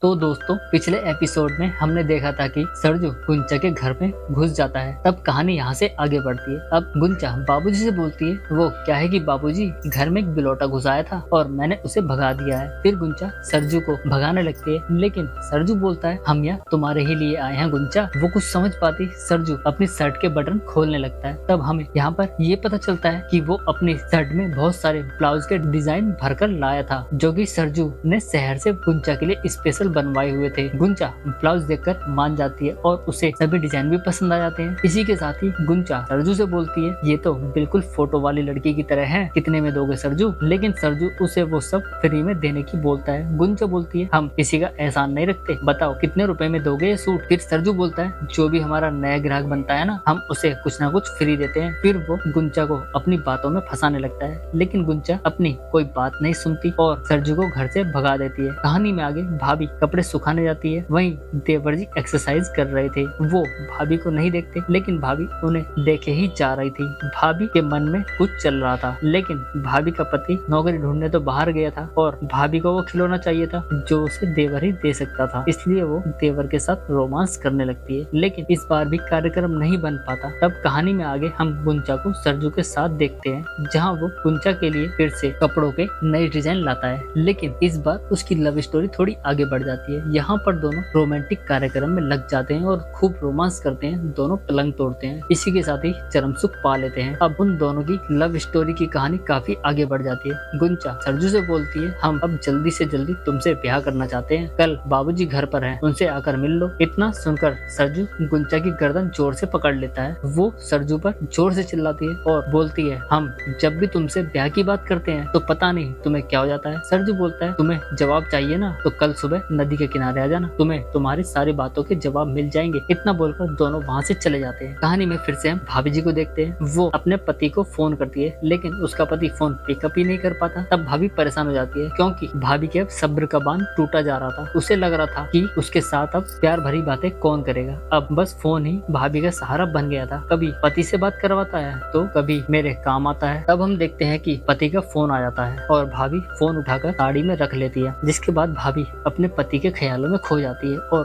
तो दोस्तों, पिछले एपिसोड में हमने देखा था कि सरजू गुंचा के घर में घुस जाता है। तब कहानी यहाँ से आगे बढ़ती है। अब गुंचा बाबूजी से बोलती है वो क्या है कि बाबूजी, घर में एक बिलोटा घुस आया था और मैंने उसे भगा दिया है। फिर गुंचा सरजू को भगाने लगती है, लेकिन सरजू बोलता है हम यहाँ तुम्हारे ही लिए आए हैं गुंचा। वो कुछ समझ पाती सरजू अपनी शर्ट के बटन खोलने लगता है। तब हमें यहाँ पर ये पता चलता है कि वो अपनी शर्ट में बहुत सारे ब्लाउज के डिजाइन भरकर लाया था, जो कि सरजू ने शहर से गुंचा के लिए स्पेशल बनवाए हुए थे। गुंचा ब्लाउज देखकर मान जाती है और उसे सभी डिजाइन भी पसंद आ जाते हैं। इसी के साथ ही गुंचा सरजू से बोलती है ये तो बिल्कुल फोटो वाली लड़की की तरह है, कितने में दोगे सरजू? लेकिन सरजू उसे वो सब फ्री में देने की बोलता है। गुंचा बोलती है हम किसी का एहसान नहीं रखते, बताओ कितने रुपए में दोगे ये सूट? फिर सरजू बोलता है जो भी हमारा नया ग्राहक बनता है ना, हम उसे कुछ ना कुछ फ्री देते हैं। फिर वो गुंचा को अपनी बातों में फंसाने लगता है, लेकिन गुंचा अपनी कोई बात नहीं सुनती और सरजू को घर से भगा देती है। कहानी में आगे भाभी कपड़े सुखाने जाती है, वहीं देवर जी एक्सरसाइज कर रहे थे। वो भाभी को नहीं देखते, लेकिन भाभी उन्हें देखे ही जा रही थी। भाभी के मन में कुछ चल रहा था, लेकिन भाभी का पति नौकरी ढूंढने तो बाहर गया था और भाभी को वो खिलौना चाहिए था जो उसे देवर ही दे सकता था। इसलिए वो देवर के साथ रोमांस करने लगती है, लेकिन इस बार भी कार्यक्रम नहीं बन पाता। तब कहानी में आगे हम गुंचा को सरजू के साथ देखते हैं, जहाँ वो गुंचा के लिए फिर से कपड़ों के नए डिजाइन लाता है, लेकिन इस बार उसकी लव स्टोरी थोड़ी आगे बढ़ जाती है। यहाँ पर दोनों रोमांटिक कार्यक्रम में लग जाते हैं और खूब रोमांस करते हैं, दोनों पलंग तोड़ते हैं। इसी के साथ ही चरम सुख पा लेते हैं। अब उन दोनों की लव स्टोरी की कहानी काफी आगे बढ़ जाती है। गुंचा सरजू से बोलती है हम अब जल्दी से जल्दी तुमसे ब्याह करना चाहते हैं, कल बाबूजी घर पर हैं, उनसे आकर मिल लो। इतना सुनकर सरजू गुंचा की गर्दन जोर से पकड़ लेता है। वो सरजू पर जोर से चिल्लाती है और बोलती है हम जब भी तुमसे ब्याह की बात करते हैं तो पता नहीं तुम्हें क्या हो जाता है। सरजू बोलता है तुम्हें जवाब चाहिए ना, तो कल सुबह नदी के किनारे आ जाना, तुम्हें तुम्हारी सारी बातों के जवाब मिल जाएंगे। इतना बोलकर दोनों वहाँ से चले जाते हैं। कहानी में फिर से हम भाभी जी को देखते हैं। वो अपने पति को फोन करती है, लेकिन उसका पति फोन पिकअप ही नहीं कर पाता। तब भाभी परेशान हो जाती है, क्योंकि भाभी के अब सब्र का बांध टूटा जा रहा था। उसे लग रहा था कि उसके साथ अब प्यार भरी बातें कौन करेगा। अब बस फोन ही भाभी का सहारा बन गया था। कभी पति से बात करवाता है तो कभी मेरे काम आता है। तब हम देखते हैं कि पति का फोन आ जाता है और भाभी फोन उठाकर साड़ी में रख लेती है, जिसके बाद भाभी अपने पति के ख्यालों में खो जाती है और